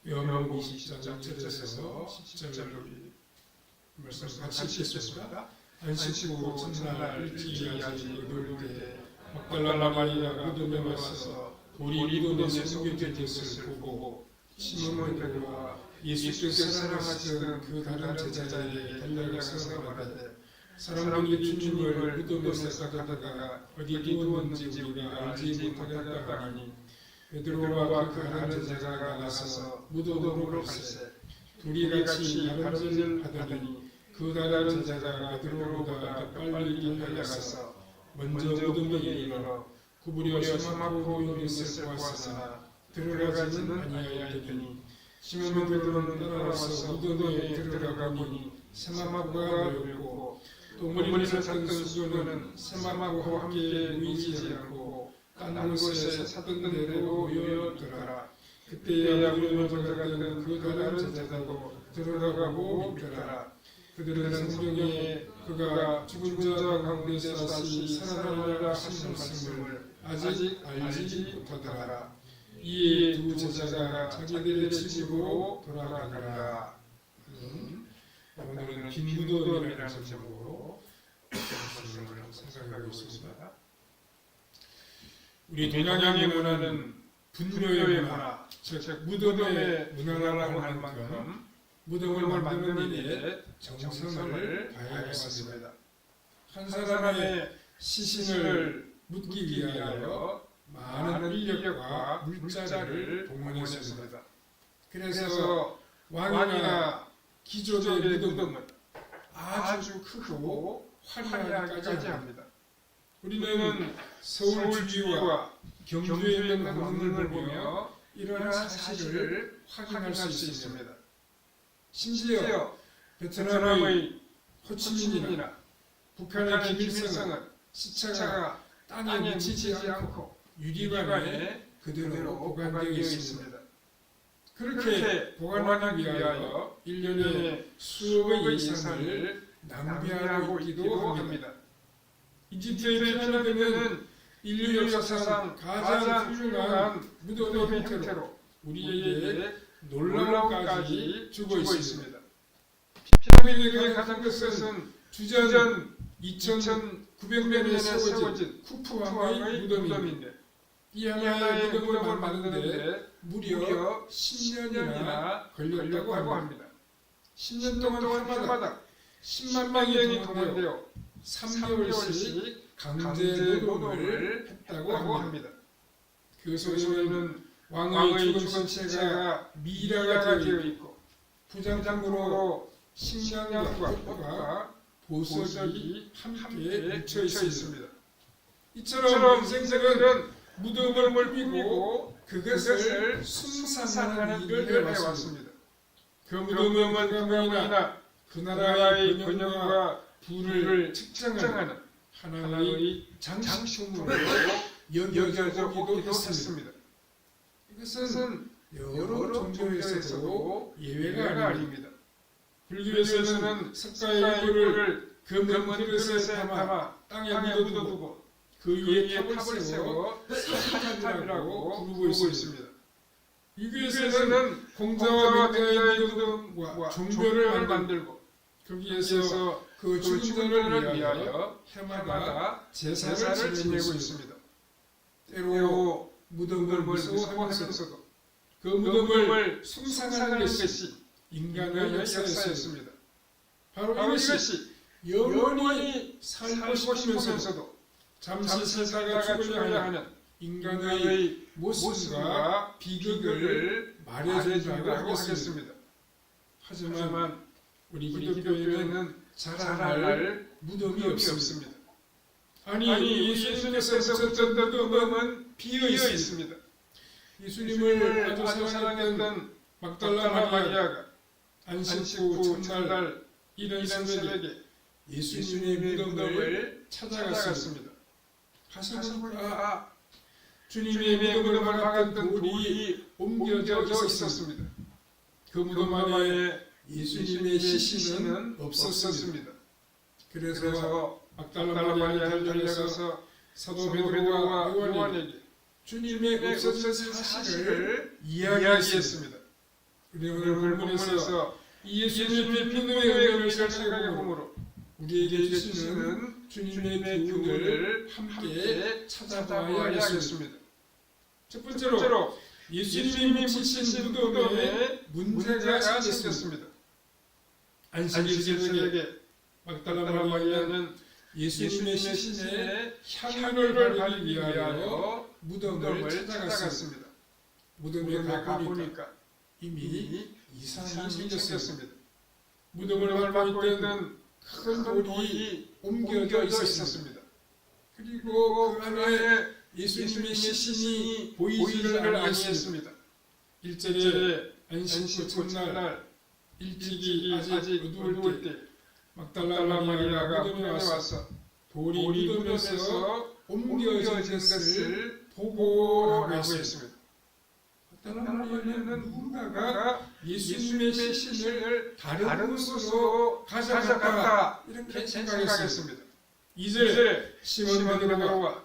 요한복음 20장 1절에서 10절 우리 말씀 같이 읽겠습니다. 안식 후 첫날 일찍이야지 이럴 때 막달라 마리아가 무덤에 와서 돌이 무덤에 숨겨진 것을 보고 시몬 베드로와 예수께서 사랑하시던 그 다른 제자에게 달려가서 말하되 사람들이 주님을 무덤에서 가져다가 어디 두었는지 우리가 알지 못하겠다 하니 베드로와 그 다른 제자가 나서서 무덤으로 갈새 둘이 같이 다른 일을 하더니 그 다른 제자가 베드로보다 더 빨리 달려가서 먼저 무덤에 이르러 구부려 수막하고 있는 것을 보았으나 들어가지는 아니하였더니 시몬 베드로는 따라와서 무덤에 들어가 보니 세마포가 놓였고 또 머리를 샀던 수건은 세마포와 함께 놓이지 않고 딴 곳에 샀던 대로 놓였더라. 그때야 우리는 들어갔던 그 다른 제자도 들어가고 믿더라. 그들은 성경에 그가 죽은 자 가운데서 다시 살아나리라 하신 말씀을 아직 알지 못하더라. 이에 두 제자가 자기들의 집으로 돌아가니라. 오늘은 빈 무덤이라는 제목으로 말씀을 생각하고 있습니다. 우리 동양의 문화는 분묘의 문화, 즉 무덤의 문화라고 하는 만큼 무덤을 만드는 일에 정성을 다하였습니다. 한 사람의 시신을 묻기 위하여 많은 인력과 물자를 동원했습니다. 그래서 왕이나 기족의 무덤은 아주 크고 화려하기까지 합니다. 우리는 서울 주지와 경주에 있는 관문을 보며 이러한 사실을 확인할 수 있습니다. 심지어 베트남의 호치민이나 북한의 김일성은 시체가 땅에 묻히지 않고 유리관에 그대로 보관되어 있습니다. 그렇게 보관하기 위하여 1년에 수억의 예산을 낭비하고 있기도 합니다. 이집트의 피라미드는 인류 역사상 가장 훌륭한 무덤의 형태로 우리에게 놀라움까지 주고 있습니다. 피라미드의 가장 끝은 주전 2900년에 세워진 쿠푸 왕의 무덤인데 이 하나의 무덤을 만드는데 무려 10년이나 걸렸다고 합니다. 10년 동안 해마다 10만 명이 동원되어 3개월씩 강제 노동을 했다고 합니다. 그 소리는 왕의 죽은 시체가 미라가 되어 있고 부장장으로 식량과 꽃과 보석이 함께 묻혀 있습니다. 이처럼 인생들은 무덤을 꾸미고 그것을 숭상하는 일을 해왔습니다. 그 무덤은 국왕이나 그 나라의 번영과 부를 측정하는 하나의 장식품으로 여겨져 오기도 했습니다. 이것은 여러 종교에서도 예외가 아닙니다. 불교에서는 석가의 일부를 금은 그릇에 담아 땅에 묻어두고 그 위에 탑을 세워 사탑이라고 부르고 있습니다. 유교에서는 공자와 대자의 무덤과 종묘를 만들고 거기에서 그 죽은 자를 위하여 해마다 제사를 지내고 있습니다. 때로 무덤을 무서워하면서도 그 무덤을 숭상하는 것이 인간의 역사였습니다. 바로 이것이 영원히 살고 싶으면서도 잠시 살다가 죽으려 하는 인간의 모습과 비극을 말해준다고 하겠습니다. 하지만 우리 기독교에는 자랑할 무덤이 없습니다. 아니 예수님께서 묻혔던 무덤은 비어 있습니다. 예수님을 아주 사랑했던 막달라 마리아가 안식 후 첫날 이른 새벽에 예수님의 무덤을 찾아갔습니다. 가서 보니까 주님의 무덤을 막았던 돌이 옮겨져 있었습니다. 그 무덤 안에 예수님의 시신은 없었습니다. 그래서 막달라 마리아를 달려가서 사도 베드로와 요한에게 주님의 없어진 사실을 이야기했습니다. 우리 오늘 본문에서 이 예수님의 빈도의 의미를 생각해 보므로 우리에게 주시는 주님의 교훈을 함께 찾아봐야겠습니다. 첫 번째로 예수님이 묻히신 무덤에 문제가 생겼습니다. 안식일 새벽에 막달라 마리아는 예수님의 시신에 향유를 바르기 위하여 무덤을 찾아갔습니다. 무덤에 가보니까 이미 이상이 생겼습니다. 무덤을 막고 있는 큰 돌이 옮겨져 있었습니다. 그리고 그 안에 예수님의 시신이 보이지를 아니했습니다. 1절에 안식 후 첫날 일찍이 아직 어두울 때 막달라 마리아가 무덤에 와서 돌이 무덤에서 옮겨진 것을 보고라고 했습니다. 막달라 마리아는 누군가가 예수님의 시신을 다른 곳으로 가져갔다 이렇게 생각했습니다. 2절에 시몬 베드로가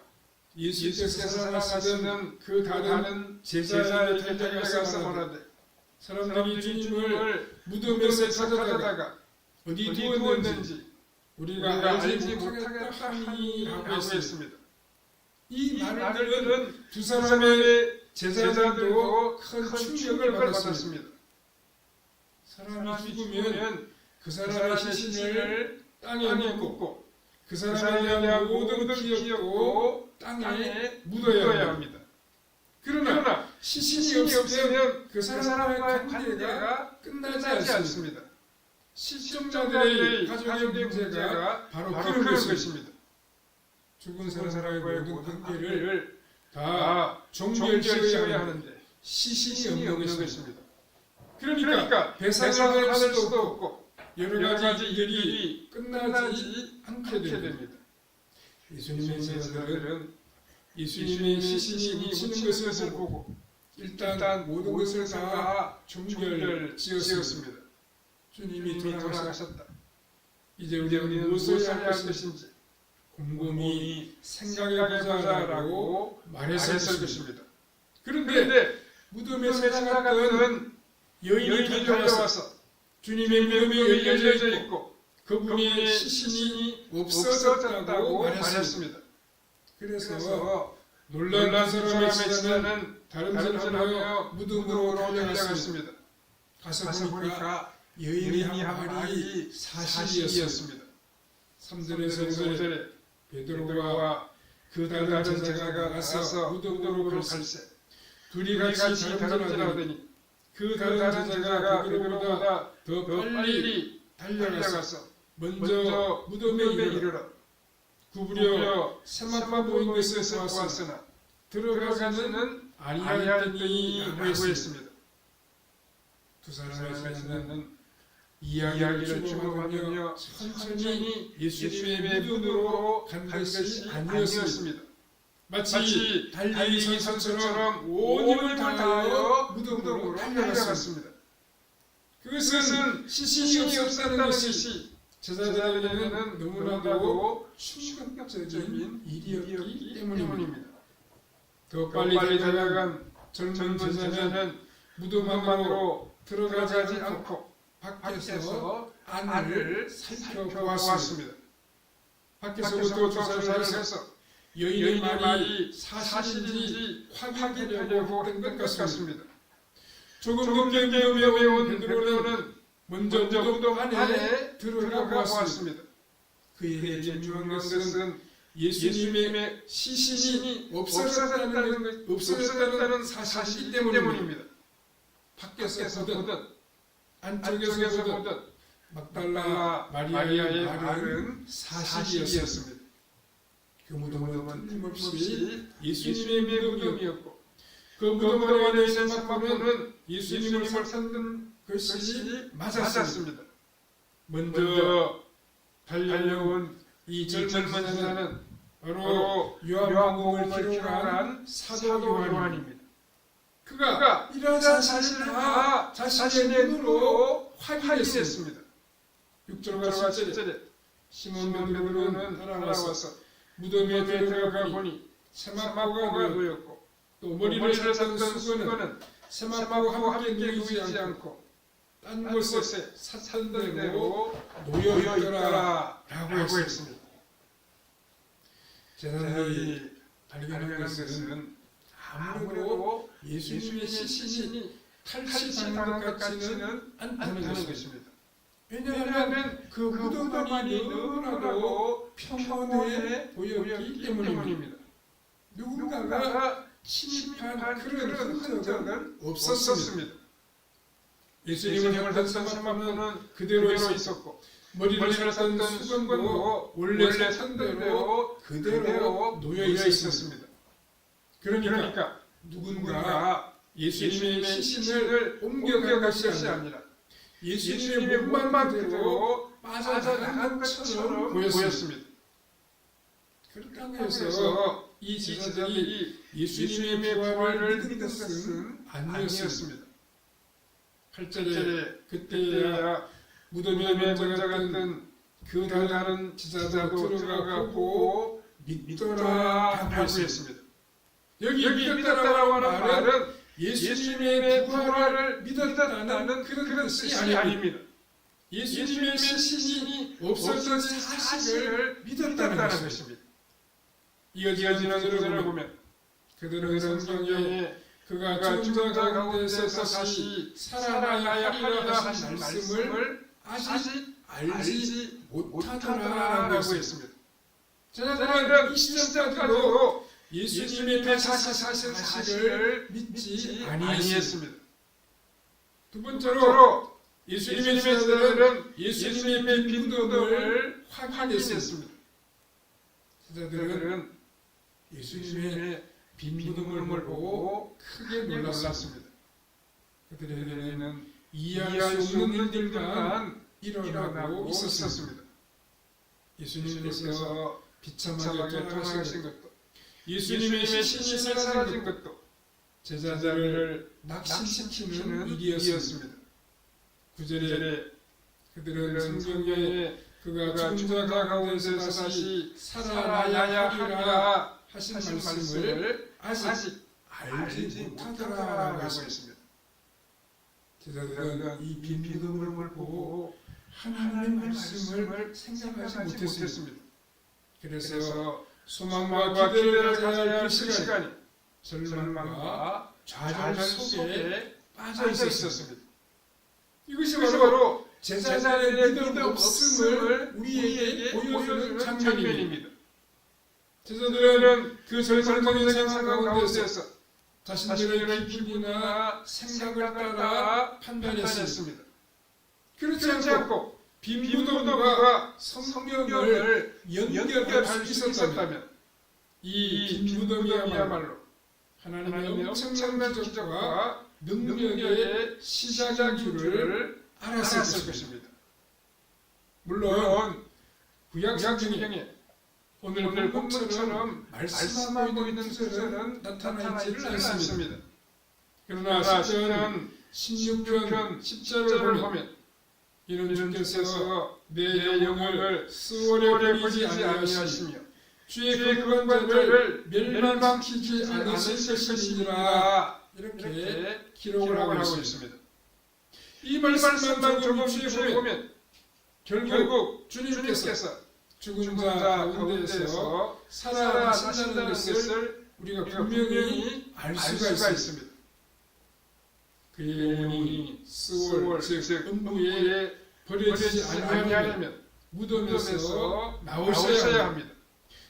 예수께서 살아가시던 그 다른 제자에게 달려가서 말하되 사람들이 주님을 무덤에서 찾아다가 어디 두었는지 우리가 알지 못하겠다 하니라고 했습니다. 이 말을 들은 두 사람의 제자들도 큰 충격을 받았습니다. 사람이 죽으면 그 사람의 시신을 땅에 묻고 그 사람에 대한 모든 기억도 땅에 묻어야 합니다. 그러나 시신이 없으면 그 사람의 관계가 끝나지 않습니다. 실종자들의 가족의 문제가 바로 그런 것입니다. 죽은 사람과의 모든 관계를 다 종결시켜야 하는데 시신이 없는 것입니다. 그러니까 배상을 할 수도 없고 여러 가지 일들이 끝나지 않게 됩니다. 예수님의 제자들은 예수님의 시신이 묻히는 것을 보고 일단 모든 것을 다 종결지었습니다. 주님이 돌아가셨다. 이제 우리는 무엇을 할 것인지 곰곰이 생각해보자라고 말했을 것입니다. 그런데 무덤에 찾아갔던 여인이 달려와서 주님의 무덤이 열려져 있고 그분의 시신이 없어졌다고 말했습니다. 그래서 놀란 사람의 제자는 다른 사람하여 무덤으로 달려갔습니다. 가서 보니까 여인이 한 말이 사실이었습니다. 3절에서 5절에 베드로와 그 다른 제자가 가서 무덤으로 갈새 둘이 같이 다름질하더니 그 다른 제자가 베드로보다 더 빨리 달려가서 먼저 무덤에 이르러 구부려 세마포 보인 것을 보았으나 들어가지는 아니하였더니라고 했습니다. 두 사람의 제자는 이야기를 주고받으며 천천히 예수님의 무덤으로 간 것이 아니었습니다. 마치 달리기 선수처럼 온 힘을 다하여 무덤으로 달려갔습니다. 그것은 시신이 없었다는 것이 제자들에게는 너무나도 충격적인 일이었기 때문입니다. 더 빨리 달려간 젊은 제자는 무덤 안으로 들어가지 않고 밖에서 안을 살펴보았습니다. 밖에서부터 조사를 해서 여인의 말이 사실인지 확인하려고 했던 것 같습니다. 조금 늦게 온 베드로는 먼저 무덤 안에 들어가 보았습니다. 그에게 중요한 것은 예수님의 시신이 없어졌다는 사실이기 때문입니다. 밖에서 보든 안쪽에서 보든 막달라 마리아의 말은 사실이었습니다. 그 무덤은 틀림없이 예수님의 무덤이었고 그 무덤 안에 있는 세마포는 예수님을 찾는 것이 맞았습니다. 먼저 달려온 이 젊은 제자는 바로 요한복음을 기록한 사도 요한입니다. 그가 이런 사실을 다 자신의 눈으로 확인했습니다. 6절과 7절에 시몬 베드로는 따라와서 무덤에 들어가 보니 세마포가 놓였고 또 머리를 쳤던 수건은 세마포와 함께 놓이지 않고 딴 곳에 샀던 대로 놓여 있더라 라고 했습니다. 제자들이 발견한 것은 아무래도 예수님의 시신이 탈취당한 것 같지는 않다는 것입니다. 왜냐하면 그 무덤만이 너무나도 평온해 보였기 때문입니다. 누군가가 침입한 그런 흔적은 없었습니다. 예수님을 향한 세마포는 그대로 있었고 머리를 샀던 수건도 원래 샀던 대로 그대로 놓여 있었습니다. 그러니까 누군가 예수님의 시신을 옮겨간 것이 아니라 예수님의 몸만 그대로 빠져나간 것처럼 보였습니다. 그렇다고 해서 이 제자들이 예수님의 부활을 믿은 것은 아니었습니다. 8절에 그때야 무덤에 먼저 갔던 그 다른 제자도 들어가 보고 믿더라 하고 했습니다. 여기 믿었다라고 하는 말은 예수님의 부활을 믿었다는 그런 뜻이 아닙니다. 예수님의 시신이 없어진 사실을 믿었다는 것입니다. 이어지는 구절을 보면 그들은 성경에 그가 죽은 자 가운데서 다시 살아나야 하리라 하신 말씀을 아직 알지 못하더라라고 했습니다. 제자들은 이 시점까지도 예수님의 대사사실 사실을 믿지 아니했습니다. 두 번째로 예수님의 제자들은 예수님의 빈무덤을 확인했습니다. 제자들은 예수님의 빈무덤을 보고 크게 놀랐습니다. 그들에게는 이해할 수 없는 일들만 일어나고 있었습니다. 예수님께서 비참하게 돌아가신 것도 예수님의 시신이 사라진 것도 제자들을 낙심시키는 일이었습니다. 9절에 그들은 성경에 그가 죽은 자 가운데서 다시 살아나야 하리라 하신 말씀을 아직 알지 못하더라라고 했습니다. 제자들은 이 빈무덤을 보고 하나님의 말씀을 생각하지 못했습니다. 그래서 소망과 기대를 가져야 할 그 시간이 절망과 좌절 속에 빠져 있었습니다. 이것이 바로 제자들의 믿음 없음을 우리에게 보여주는 장면입니다. 제자들은 그 절망적인 상황 가운데서 자신들의 기분이나 생각을 따라 판단했습니다. 그렇지 않고 빈무덤과 성경을 연결할 수 있었다면 이 빈무덤이야말로 하나님의 엄청난 기적과 능력의 시작인 줄을 알았을 것입니다. 물론 구약 성경에 오늘 본문처럼 말씀하고 있는 구절은 나타나지를 않습니다. 그러나 10편 16편 10절을 보면 이는 주께서 내 영혼을 수월에 버리지 아니하시며 주의 구원자를 멸망시키지 않으실 것이니라 이렇게 기록을 하고 있습니다. 이 말씀만 조금 주의해 보면 결국 주님께서 죽은 자 가운데서 살아나신다는 것을 우리가 분명히 알 수가 있습니다. 그의 영혼이 스월 즉 음부에 버려지지 아니하려면 무덤에서 나오셔야 합니다.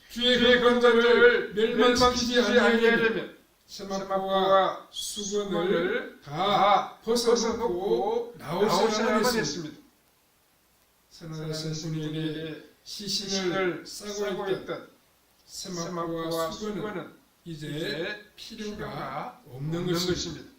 주의 구원자를 멸망시키지 아니하려면 세마포와 수건을 다 벗어놓고 나오셔야만 했습니다. 선하신 분에게 시신을 싸고 있던 세마포와 수건은 이제 필요가 없는 것입니다.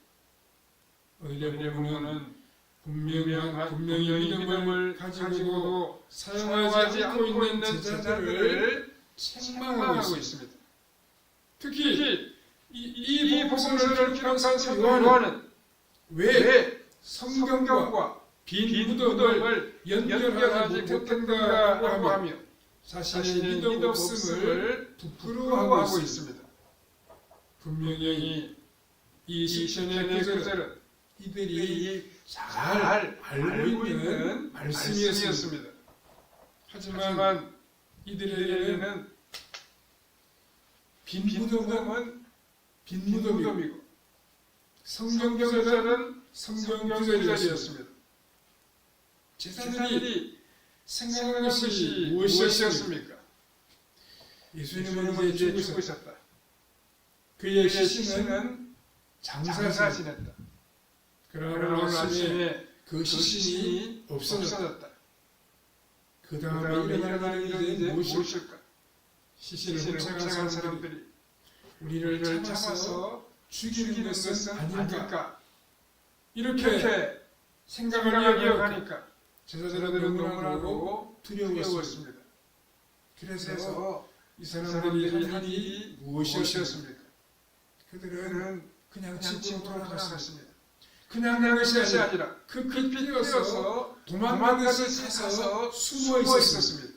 오늘의 본문은 분명히 믿음을 가지고 사용하지 않고 있는 제자들을 책망하고 있습니다. 특히 이 복음을 기록한 요한은 왜 성경과 빈 무덤을 연결하지 못한다고 하며 자신의 믿음 없음을 부끄러워하고 있습니다. 분명히 이 10편의 구절은 이들이 잘 알고 있는 말씀이었습니다. 하지만 이들에게는 빈 무덤은 빈 무덤이고 성경 구절은 성경 구절이었습니다. 제사들이 생각한 것이 무엇이었습니까? 예수님은 이제 죽으셨다. 그의 시신은 장사 지냈다. 그러나 오늘 아침에 그 시신이 없어졌다. 그 다음에 일어나는 일은 무엇일까? 시신을 훔쳐간 사람들이 우리를 참아서 죽이는 것은 아닐까? 이렇게 생각을 하니까 제자들은 너무나도 두려웠습니다. 그래서 이 사람들이 한 일이 무엇이었습니까? 그들은 그냥 집으로 돌아갔습니다. 그냥 것이 아니라 급히 뛰어서 도망가서 사서 숨어 있었습니다.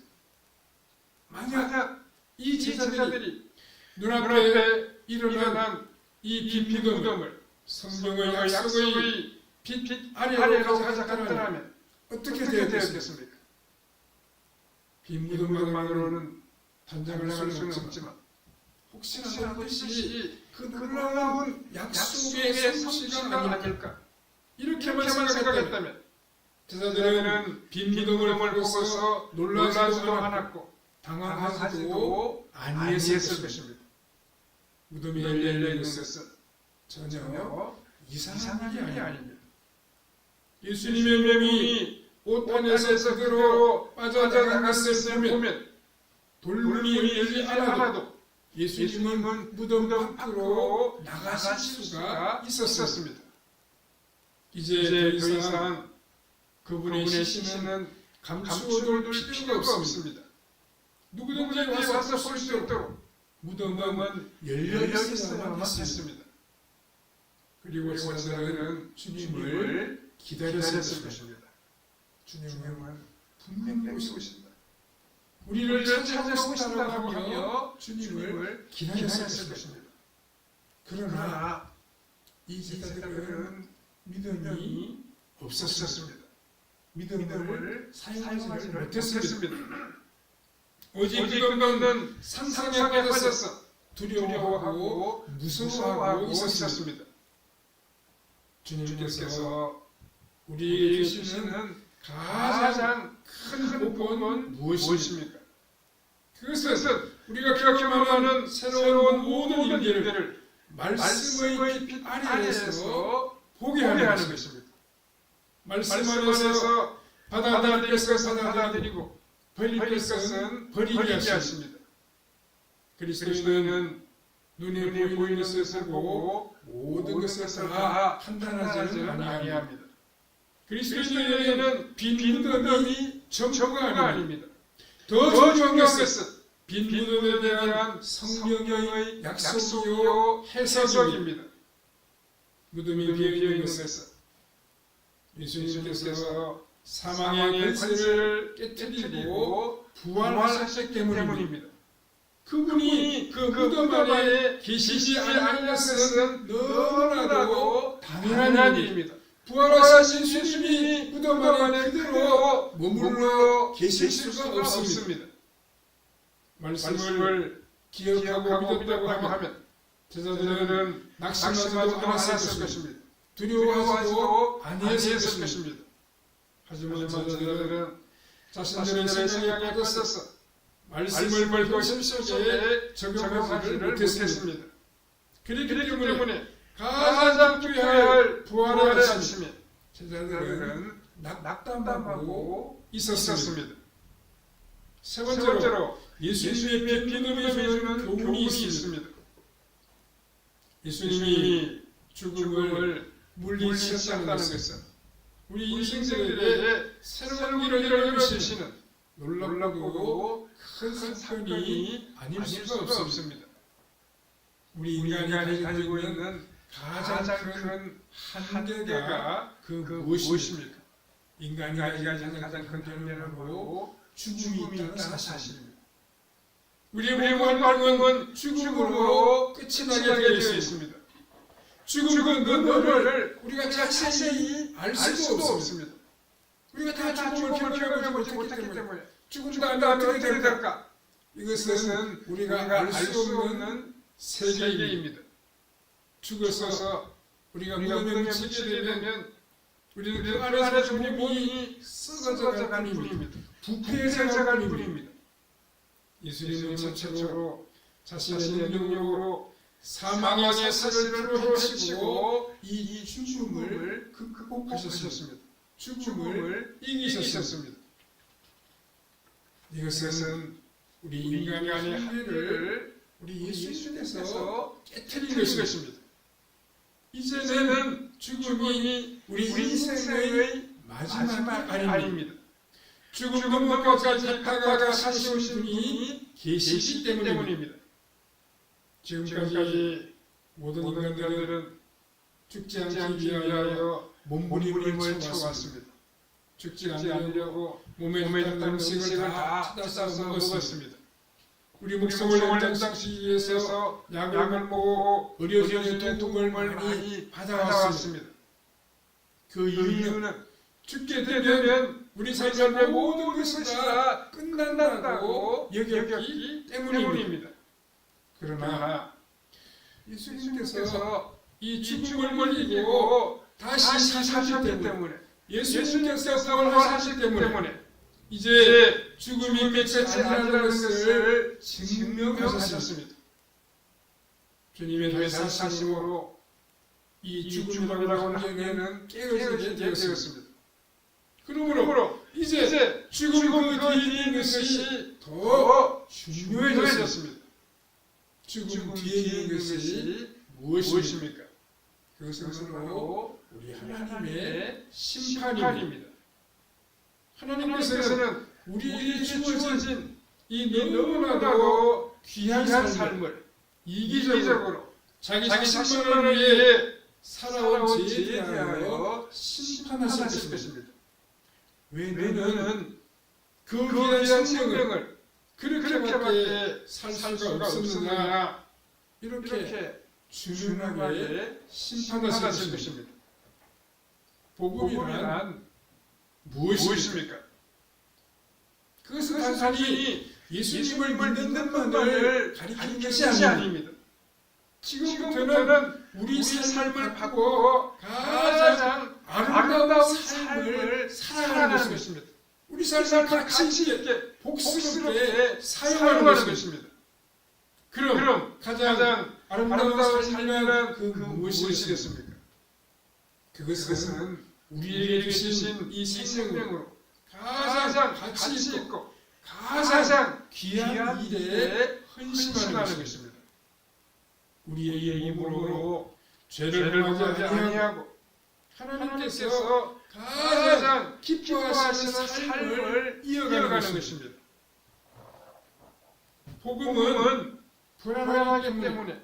만약 이 제자들이 눈앞에 일어난 이 빈 무덤을 성경의 약속의 빛 아래로 가져갔다면 어떻게 되었겠습니까? 빈 무덤만으로는 단정을 할 수는 없지만 혹시나 그것이 그 놀라운 약속의 성취가 아닐까? 이렇게만 생각했다면 제자들은 빈 무덤을 보고서 놀라지도 않았고 당황하지도 아니했을 것입니다. 무덤이 열려있는 것은 전혀 이상한 일이 아닙니다. 예수님의 몸이 옷 안에서 그대로 빠져나간 것을 보면 돌문이 열리지 않아도 예수님은 무덤 밖으로 나가실 수가 있었습니다. 이제 더 이상 그분의 시신은 감추어둘 필요가 없습니다. 누구든지 와서 볼 수 있도록 무덤은 열려있어야만 했습니다. 그리고 제자들은 주님을 기다렸을 것입니다. 주님은 분명히 오신다. 우리를 찾아오고 싶다고 하며 주님을 기다렸을 것입니다. 그러나 이 제자들은 믿음이 없었습니다. 믿음을 사용하지 못했습니다. 오직 믿음은 상상에 빠져서 두려워하고 무서워하고 있었습니다. 주님께서 우리에게 주시는 가장 큰 복은 무엇입니까? 그것은 우리가 경험하는 새로운 모든 일들을 말씀의 빛 아래에서 보게 하는 것입니다. 말씀 안에서 받아들일 것은 받아들이고 버릴 것은 버리게 하십니다. 그리스도인은 눈에 보이는 것을 보고 모든 것을 다 판단하지 아니합니다. 그리스도인에게는 빈 무덤이 전부가 아닙니다. 더 중요한 것은 빈 무덤에 대한 성경의 약속이요 해석입니다. 무덤이 비어있는 것은 예수님께서 사망의 권세를 깨뜨리고 부활하셨기 때문입니다. 그분이 그 무덤 안에 계시지 않는 것은 너무나도 당연한 일입니다. 부활하신 주님이 무덤 안에 그대로 머물러 계실 수가 없습니다. 말씀을 기억하고 믿었다고 하면 제자들은 낙심하지도 않았을 것입니다. 두려워하지도 아니했을 것입니다. 하지만 제자들은 자신들의 생각에 빠져서 말씀을 벌고 심속에 적용하지를 못했습니다. 그렇기 때문에 가장 필요할 부활하심에 제자들은 낙담하고 있었습니다. 세 번째로 예수님의 믿음이 주는 교훈이 있습니다. 예수님이 죽음을 물리치셨다는 것은 우리 인생들에게 새로운 길을 열어주시는 놀랍고 큰 사건이 아닐 수가 없습니다. 우리 인간이 가지고 있는 가장 큰 한계가 그 무엇입니까? 인간이 가지고 가장 큰 한계는 바로 죽음이 있다는 사실입니다. 우리의 모든 활동은 죽음으로 끝이 나게 되어 있습니다. 죽은 그 너를 우리가 자세히 알 수도 없습니다. 우리가 다 죽음을 경험해보지 못했기 때문에 죽은 다음에 어떻게 될까? 이것은 우리가 알 수 없는 세계입니다. 죽어서 우리가 무덤에 묻히게 되면 우리는 그 안에서 우리 몸이 썩어져 가는 뿐입니다. 부패해져 가는 뿐입니다. 예수님은 최초로 자신의 능력으로 사망의 사슬을 펼치고 이 죽음을 극복하셨습니다. 죽음을 이기셨습니다. 이것은 우리 인간의 한계를 우리 예수님께서 깨뜨린 것입니다. 이제는 죽음이 우리 인생의 마지막 아닙니다. 죽음 넘어까지 다가가신 분이 계시기 때문입니다. 지금까지 모든 인간들은 죽지 않기 위하여 몸부림을 쳐왔습니다. 죽지 않으려고 몸에 있는 음식을 다 찾아서 먹었습니다. 우리 목숨을 연장시키기 위해서 약을 먹고 의료진의 도움을 많이 받아왔습니다. 그 이유는 죽게 되면 우리 삶의 모든 것이 다 끝난다고 여겼기 때문입니다. 그러나 예수님께서 이 죽음을 이기고 다시 사셨기 때문에 예수님께서 부활하셨기 때문에 이제 죽음이 끝이 아니라는 것을 증명하셨습니다. 주님의 사심으로 이 죽음이라고 하는 환경에는 깨어지게 되었습니다. 그러므로 이제 죽음 그 뒤에 있는 것이 더 중요해졌습니다. 죽음 뒤에 있는 것이 무엇입니까? 그것은 바로 우리 하나님의 심판입니다. 하나님께서는 우리에게 주어진 이 너무나도 귀한 삶을 이기적으로 자기 자신만을 위해 살아온 죄에 대하여 심판하실 것입니다. 왜 너는 그 귀한 생명을 그렇게밖에 살 수가 없었느냐 이렇게 중요하게 심판하실 것입니다. 복음이란 무엇입니까? 그것은 단순히 예수님을 믿는 것만을 가리키는 것이 아닙니다. 지금부터는 우리 삶을 바꾸고 가장 아름다운 삶을 살아가는 것입니다. 우리 삶을 가치 있게 복스럽게 사용하는 것입니다. 그럼 가장 아름다운 삶이란 그 무엇이겠습니까? 그것은 우리에게 주신 이 생명으로 가장 가치 있고 가장 귀한 일에 헌신하는 것입니다. 우리의 힘으로 죄를 범하지 아니하고 하나님께서 가장 기뻐하시는 삶을 이어가는 것입니다. 복음은 불안하기 때문에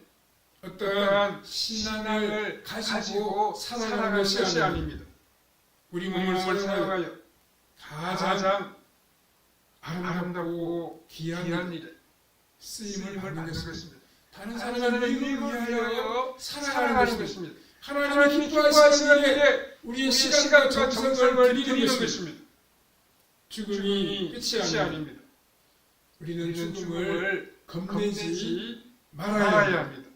어떠한 신앙을 가지고 살아가는 것이 아닙니다. 우리 몸을 사용하여 가장 아름답고 귀한 일에 쓰임을 받는 것입니다. 다른 사람을 위하여 살아가는 것입니다. 하나님이 기뻐하시는 일에 우리의 시간과 정성을 드리는 것입니다. 죽음이 끝이 아닙니다. 우리는 죽음을 겁내지 말아야 합니다.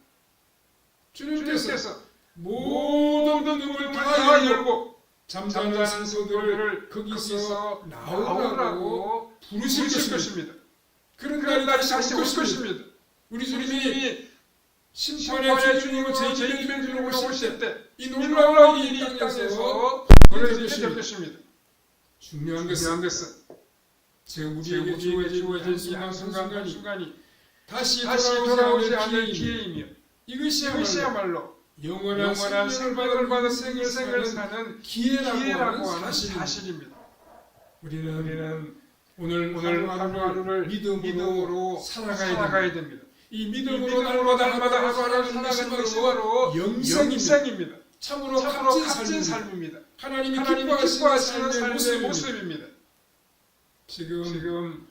주님께서 모든 눈을 다 열고 잠자는 성도를 거기서 나오라고 부르실 것입니다. 그런 날이 다시 올 것입니다. 우리 주님이 심판의 주님으로 제2의 주님으로 오실 때 이 놀라운 일이 이 땅에서 벌어질 것입니다. 중요한 것은 지금 우리에게 주어진 이 한순간이 다시 돌아오지 않을 기회이며 이것이야말로 영원한 생명을 받은 생을 사는 기회라고 하는 사실입니다. 우리는 오늘 하루하루를 믿음으로 살아가야 됩니다. 이 믿음으로 날마다 하루하루를 살아가는 것이 바로 영생입니다. 참으로 값진 삶입니다. 하나님이 기뻐하시는 삶의 모습입니다. 지금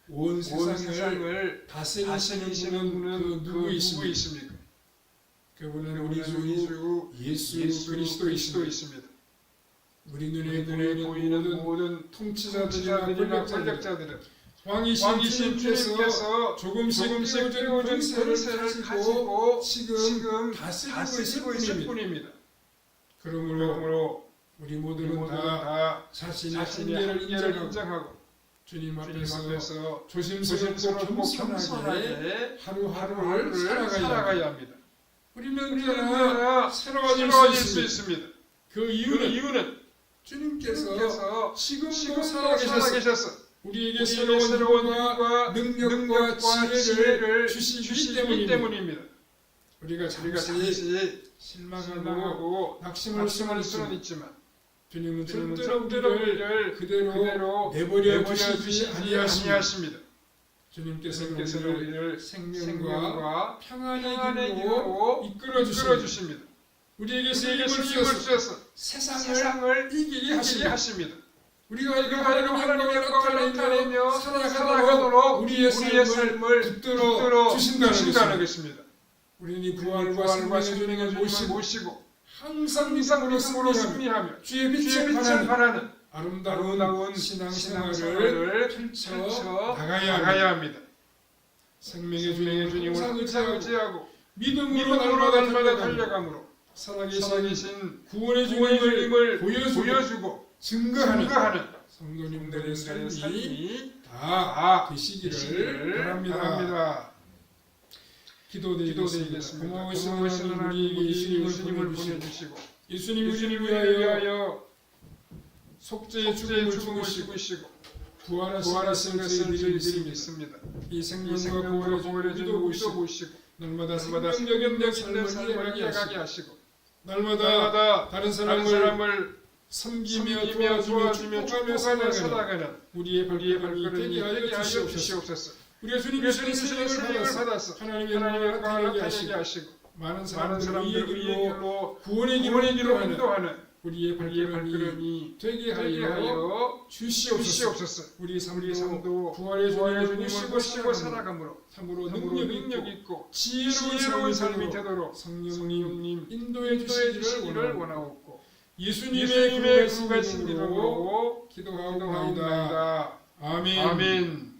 온 세상을 다스리시는 분은 그 누구이십니까? 그분은 우리 주 예수 그리스도이십니다. 그리스도이십니다. 우리 눈에 보이는 모든 통치자들이나 권력자들은 왕이신 주님께서 조금씩 깨워준 권세를 가지고 지금 다스리고 있을 뿐입니다. 그러므로 우리 모두는 다 자신의 한계를 인정하고 주님 앞에서 조심스럽고 겸손하게 하루하루를 살아가야 합니다. 우리는 언제나 새로워질 수 있습니다. 그 이유는 주님께서 지금도 살아계셔서 우리에게 새로운 힘과 능력과 지혜를 주시기 때문입니다. 우리가 잠시 실망하고 낙심할 수는 있지만 주님은 절대로 우리를 그대로 내버려 두시지 아니하십니다. 주님께서 우리를 생명과 평안의 길로 이끌어 주십니다. 우리에게 힘을 주셔서 세상을 이기게 하십니다. 우리가 하나님의 나타내며 살아가도록 우리의 삶을 붙들어 주신다는 것입니다. 우리는 이 부활과 생명의 주님을 모시고 항상 믿음으로 승리하며 주의 빛을 발하는 아름다운 신앙생활을 펼쳐 나가야 합니다. 생명의 주님을 의지하고 믿음으로 날마다 달려감으로 살아계신 구원의 주님을 보여주고 증거하는 성도님들의 삶이 다 되시기를 바랍니다. 기도드리겠습니다. 고마우신 하나님, 우리에게 예수님을 보내주시고 예수님 우리를 위하여 속죄의 죽음을 죽으시고 부활하신 것을 저희들이 믿습니다. 이 생명과 부활의 주님도 보시고 날마다 생명력의 삶을 이어가게 하시고 날마다 다른 사람을 섬기며 도와주며 축복하며 살아가는 우리의 발걸음이 되게 하여 주시옵소서. 우리가 주님 주시는 생명을 받아서 하나님의 나타나게 하시고 많은 사람들을 이 길로 구원의 길로 인도하는 우리의 발걸음이 되게 하여 주시옵소서. 우리의 삶도 부활의 주님을 모시고 살아감으로 참으로 능력 있고 지혜로운 삶이 되도록 성령님 인도해 주시기를 원하옵고 예수님의 그가 신이름으로 기도하옵나이다. 아멘.